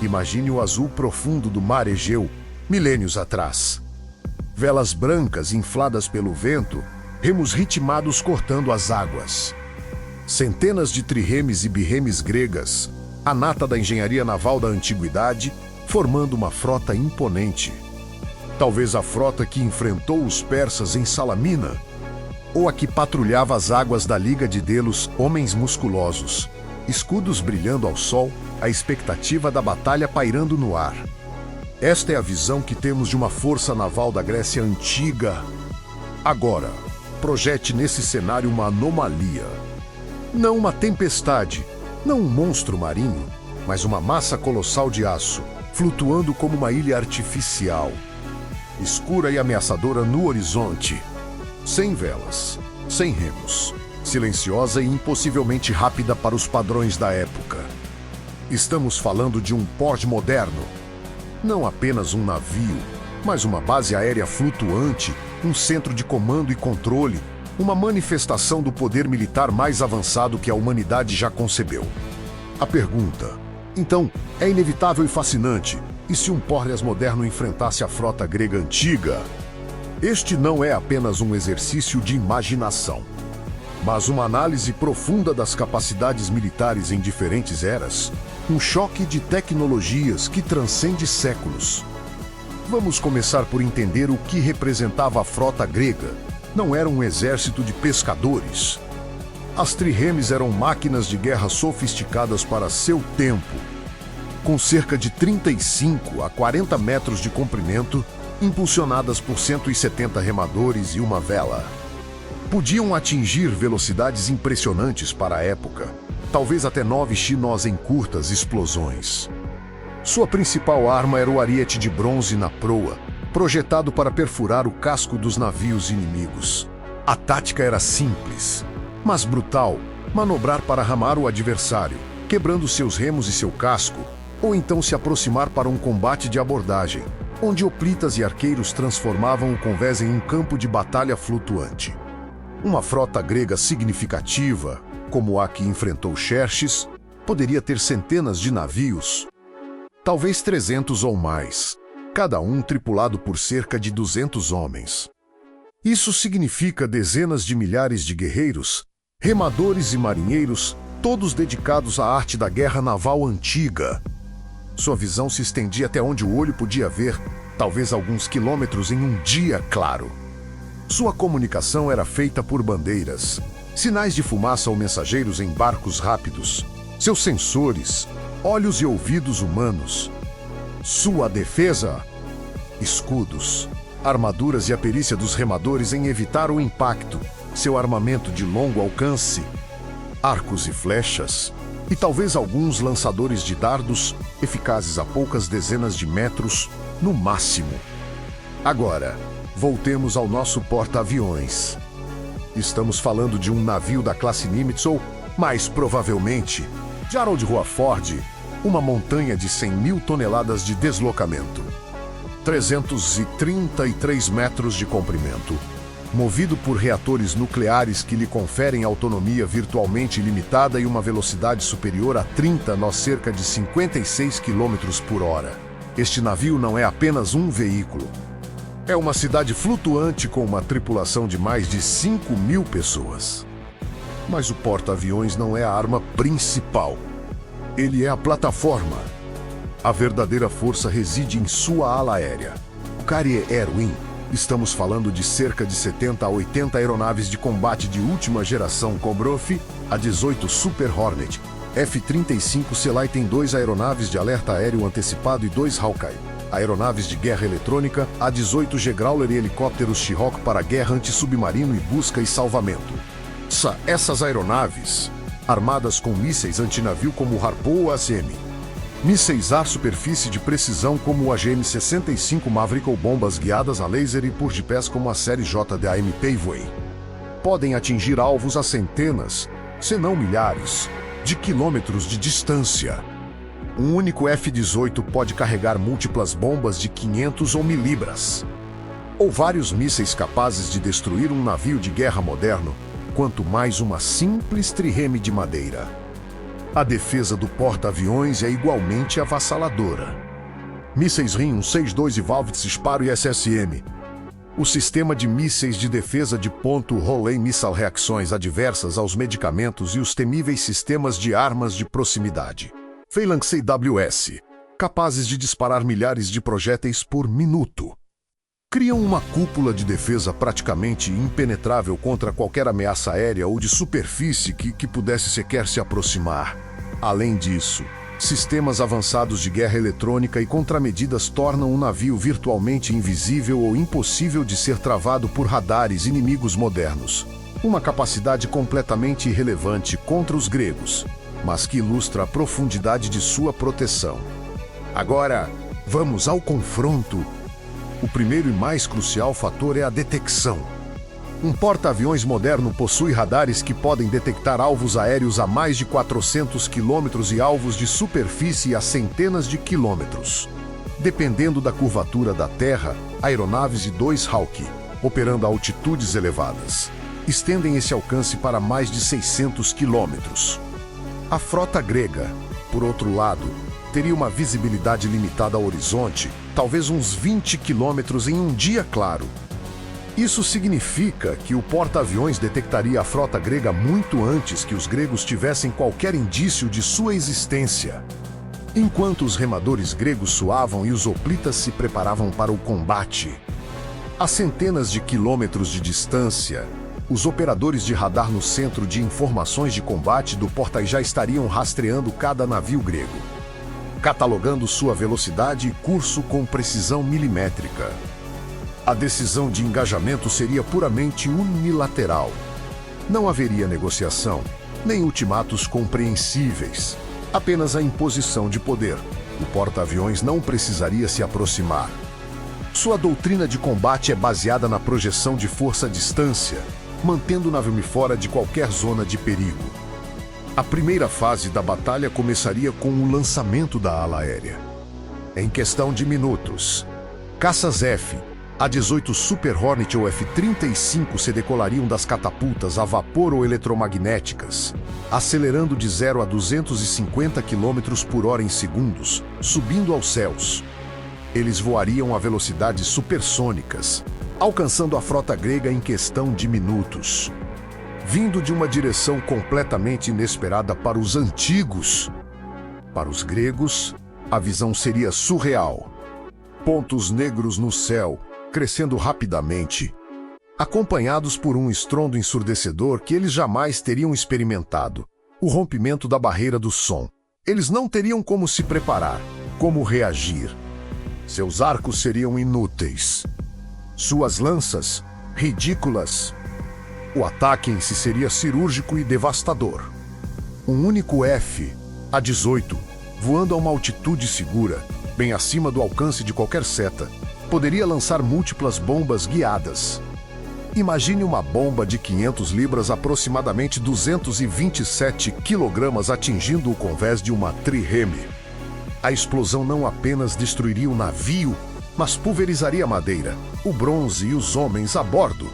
Imagine o azul profundo do mar Egeu, milênios atrás. Velas brancas infladas pelo vento, remos ritmados cortando as águas. Centenas de triremes e birremes gregas, a nata da engenharia naval da antiguidade, formando uma frota imponente. Talvez a frota que enfrentou os persas em Salamina, ou a que patrulhava as águas da Liga de Delos, homens musculosos, escudos brilhando ao sol, a expectativa da batalha pairando no ar. Esta é a visão que temos de uma força naval da Grécia Antiga. Agora, projete nesse cenário uma anomalia. Não uma tempestade, não um monstro marinho, mas uma massa colossal de aço, flutuando como uma ilha artificial. Escura e ameaçadora no horizonte. Sem velas, sem remos. Silenciosa e impossivelmente rápida para os padrões da época. Estamos falando de um pós-moderno. Não apenas um navio, mas uma base aérea flutuante, um centro de comando e controle, uma manifestação do poder militar mais avançado que a humanidade já concebeu. A pergunta, então, é inevitável e fascinante. E se um Pórlias moderno enfrentasse a frota grega antiga? Este não é apenas um exercício de imaginação, mas uma análise profunda das capacidades militares em diferentes eras, um choque de tecnologias que transcende séculos. Vamos começar por entender o que representava a frota grega. Não era um exército de pescadores. As triremes eram máquinas de guerra sofisticadas para seu tempo, com cerca de 35 a 40 metros de comprimento, impulsionadas por 170 remadores e uma vela. Podiam atingir velocidades impressionantes para a época, talvez até 9 nós em curtas explosões. Sua principal arma era o ariete de bronze na proa, projetado para perfurar o casco dos navios inimigos. A tática era simples, mas brutal: manobrar para ramar o adversário, quebrando seus remos e seu casco, ou então se aproximar para um combate de abordagem, onde hoplitas e arqueiros transformavam o convés em um campo de batalha flutuante. Uma frota grega significativa, como a que enfrentou Xerxes, poderia ter centenas de navios, talvez 300 ou mais, cada um tripulado por cerca de 200 homens. Isso significa dezenas de milhares de guerreiros, remadores e marinheiros, todos dedicados à arte da guerra naval antiga. Sua visão se estendia até onde o olho podia ver, talvez alguns quilômetros em um dia claro. Sua comunicação era feita por bandeiras, sinais de fumaça ou mensageiros em barcos rápidos, seus sensores, olhos e ouvidos humanos. Sua defesa: escudos, armaduras e a perícia dos remadores em evitar o impacto, seu armamento de longo alcance, arcos e flechas, e talvez alguns lançadores de dardos, eficazes a poucas dezenas de metros, no máximo. Agora, voltemos ao nosso porta-aviões. Estamos falando de um navio da classe Nimitz ou, mais provavelmente, Gerald Rutherford, uma montanha de 100.000 toneladas de deslocamento. 333 metros de comprimento, movido por reatores nucleares que lhe conferem autonomia virtualmente ilimitada e uma velocidade superior a 30 nós, cerca de 56 km por hora. Este navio não é apenas um veículo. É uma cidade flutuante com uma tripulação de mais de 5.000 pessoas. Mas o porta-aviões não é a arma principal. Ele é a plataforma. A verdadeira força reside em sua ala aérea. O Carrier Air Wing. Estamos falando de cerca de 70 a 80 aeronaves de combate de última geração Cobrof, a 18 Super Hornet, F-35 Selai tem 2 aeronaves de alerta aéreo antecipado e 2 Hawkeye, aeronaves de guerra eletrônica, a 18 G-Growler e helicópteros She-Hawk para guerra antissubmarino e busca e salvamento. Essas aeronaves, armadas com mísseis antinavio como o Harpoon ou ACM, mísseis ar-superfície de precisão como o AGM-65 Maverick ou bombas guiadas a laser e por GPS como a série JDAM Paveway, podem atingir alvos a centenas, se não milhares, de quilômetros de distância. Um único F-18 pode carregar múltiplas bombas de 500 ou 1000 libras, ou vários mísseis capazes de destruir um navio de guerra moderno, quanto mais uma simples trireme de madeira. A defesa do porta-aviões é igualmente avassaladora. Mísseis RIM-162 e Valvitz Sparrow e SSM. O sistema de mísseis de defesa de ponto Roley Missile reações adversas aos medicamentos e os temíveis sistemas de armas de proximidade. Phalanx AWS, capazes de disparar milhares de projéteis por minuto. Criam uma cúpula de defesa praticamente impenetrável contra qualquer ameaça aérea ou de superfície que pudesse sequer se aproximar. Além disso, sistemas avançados de guerra eletrônica e contramedidas tornam um navio virtualmente invisível ou impossível de ser travado por radares inimigos modernos. Uma capacidade completamente irrelevante contra os gregos, mas que ilustra a profundidade de sua proteção. Agora, vamos ao confronto. O primeiro e mais crucial fator é a detecção. Um porta-aviões moderno possui radares que podem detectar alvos aéreos a mais de 400 quilômetros e alvos de superfície a centenas de quilômetros. Dependendo da curvatura da Terra, aeronaves de 2 Hawk, operando a altitudes elevadas, estendem esse alcance para mais de 600 quilômetros. A frota grega, por outro lado, teria uma visibilidade limitada ao horizonte, talvez uns 20 quilômetros em um dia claro. Isso significa que o porta-aviões detectaria a frota grega muito antes que os gregos tivessem qualquer indício de sua existência. Enquanto os remadores gregos suavam e os hoplitas se preparavam para o combate, a centenas de quilômetros de distância, os operadores de radar no centro de informações de combate do porta já estariam rastreando cada navio grego, catalogando sua velocidade e curso com precisão milimétrica. A decisão de engajamento seria puramente unilateral. Não haveria negociação, nem ultimatos compreensíveis, apenas a imposição de poder. O porta-aviões não precisaria se aproximar. Sua doutrina de combate é baseada na projeção de força à distância, mantendo o navio fora de qualquer zona de perigo. A primeira fase da batalha começaria com o lançamento da ala aérea. Em questão de minutos, caças F, A-18 Super Hornet ou F-35 se decolariam das catapultas a vapor ou eletromagnéticas, acelerando de 0 a 250 km por hora em segundos, subindo aos céus. Eles voariam a velocidades supersônicas, alcançando a frota grega em questão de minutos. Vindo de uma direção completamente inesperada para os antigos. Para os gregos, a visão seria surreal. Pontos negros no céu, crescendo rapidamente, acompanhados por um estrondo ensurdecedor que eles jamais teriam experimentado, o rompimento da barreira do som. Eles não teriam como se preparar, como reagir. Seus arcos seriam inúteis. Suas lanças, ridículas. O ataque em si seria cirúrgico e devastador. Um único F, A-18, voando a uma altitude segura, bem acima do alcance de qualquer seta, poderia lançar múltiplas bombas guiadas. Imagine uma bomba de 500 libras, aproximadamente 227 kg, atingindo o convés de uma trireme. A explosão não apenas destruiria o navio, mas pulverizaria a madeira, o bronze e os homens a bordo.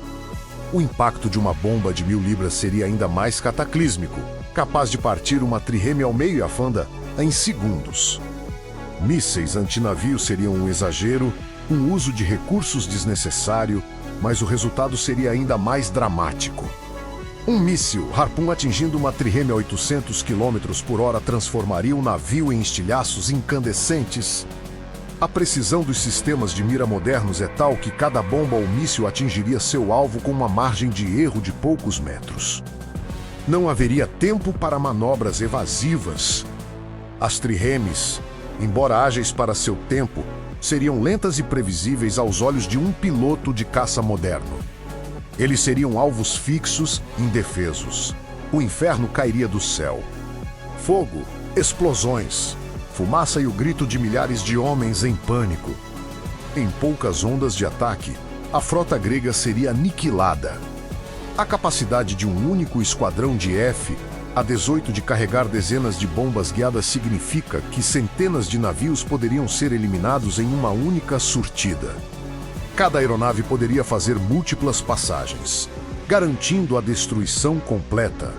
O impacto de uma bomba de 1000 libras seria ainda mais cataclísmico, capaz de partir uma trireme ao meio e afanda em segundos. Mísseis antinavio seriam um exagero, um uso de recursos desnecessário, mas o resultado seria ainda mais dramático. Um míssil Harpoon atingindo uma trireme a 800 km por hora transformaria o navio em estilhaços incandescentes. A precisão dos sistemas de mira modernos é tal que cada bomba ou míssil atingiria seu alvo com uma margem de erro de poucos metros. Não haveria tempo para manobras evasivas. As triremes, embora ágeis para seu tempo, seriam lentas e previsíveis aos olhos de um piloto de caça moderno. Eles seriam alvos fixos, indefesos. O inferno cairia do céu. Fogo, explosões, fumaça e o grito de milhares de homens em pânico. Em poucas ondas de ataque, a frota grega seria aniquilada. A capacidade de um único esquadrão de F, A-18 de carregar dezenas de bombas guiadas significa que centenas de navios poderiam ser eliminados em uma única surtida. Cada aeronave poderia fazer múltiplas passagens, garantindo a destruição completa.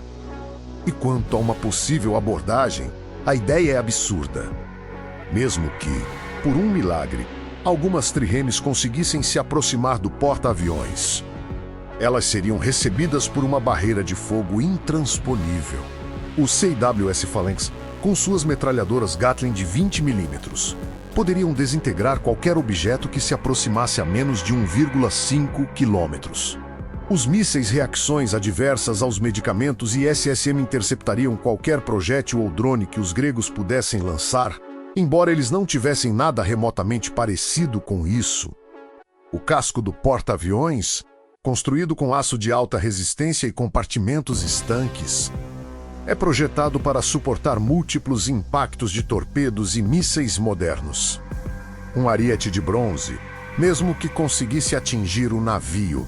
E quanto a uma possível abordagem, a ideia é absurda. Mesmo que, por um milagre, algumas triremes conseguissem se aproximar do porta-aviões, elas seriam recebidas por uma barreira de fogo intransponível. Os CIWS Phalanx, com suas metralhadoras Gatling de 20 mm, poderiam desintegrar qualquer objeto que se aproximasse a menos de 1,5 km. Os mísseis reações adversas aos medicamentos e SSM interceptariam qualquer projétil ou drone que os gregos pudessem lançar, embora eles não tivessem nada remotamente parecido com isso. O casco do porta-aviões, construído com aço de alta resistência e compartimentos estanques, é projetado para suportar múltiplos impactos de torpedos e mísseis modernos. Um ariete de bronze, mesmo que conseguisse atingir o navio,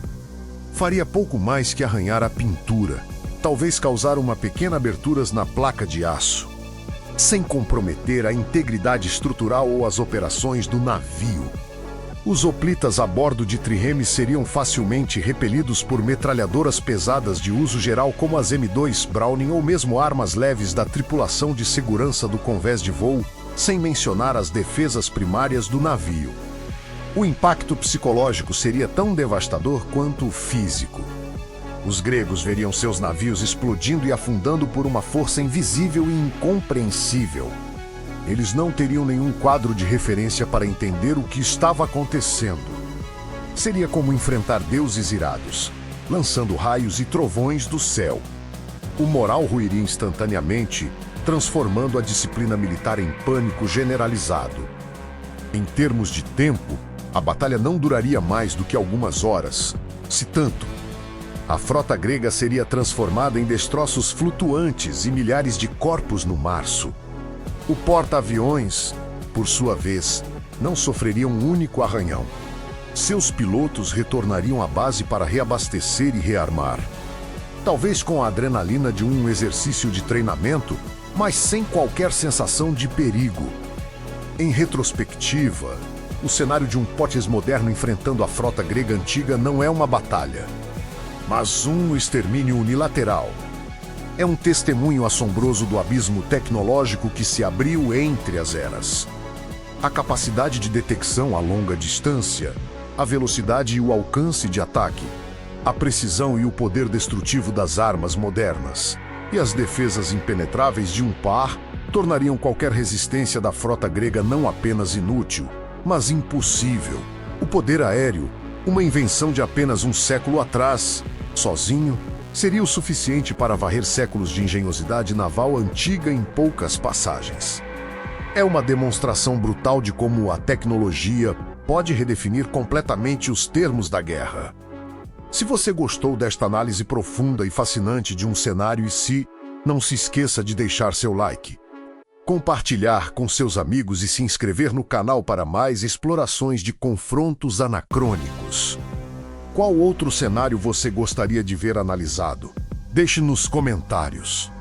faria pouco mais que arranhar a pintura, talvez causar uma pequena abertura na placa de aço, sem comprometer a integridade estrutural ou as operações do navio. Os hoplitas a bordo de triremes seriam facilmente repelidos por metralhadoras pesadas de uso geral como as M2 Browning ou mesmo armas leves da tripulação de segurança do convés de voo, sem mencionar as defesas primárias do navio. O impacto psicológico seria tão devastador quanto o físico. Os gregos veriam seus navios explodindo e afundando por uma força invisível e incompreensível. Eles não teriam nenhum quadro de referência para entender o que estava acontecendo. Seria como enfrentar deuses irados, lançando raios e trovões do céu. O moral ruiria instantaneamente, transformando a disciplina militar em pânico generalizado. Em termos de tempo, a batalha não duraria mais do que algumas horas, se tanto. A frota grega seria transformada em destroços flutuantes e milhares de corpos no março. O porta-aviões, por sua vez, não sofreria um único arranhão. Seus pilotos retornariam à base para reabastecer e rearmar. Talvez com a adrenalina de um exercício de treinamento, mas sem qualquer sensação de perigo. Em retrospectiva, o cenário de um Potes moderno enfrentando a frota grega antiga não é uma batalha, mas um extermínio unilateral. É um testemunho assombroso do abismo tecnológico que se abriu entre as eras. A capacidade de detecção a longa distância, a velocidade e o alcance de ataque, a precisão e o poder destrutivo das armas modernas e as defesas impenetráveis de um par tornariam qualquer resistência da frota grega não apenas inútil, mas impossível. O poder aéreo, uma invenção de apenas um século atrás, sozinho, seria o suficiente para varrer séculos de engenhosidade naval antiga em poucas passagens. É uma demonstração brutal de como a tecnologia pode redefinir completamente os termos da guerra. Se você gostou desta análise profunda e fascinante de um cenário não se esqueça de deixar seu like, compartilhar com seus amigos e se inscrever no canal para mais explorações de confrontos anacrônicos. Qual outro cenário você gostaria de ver analisado? Deixe nos comentários.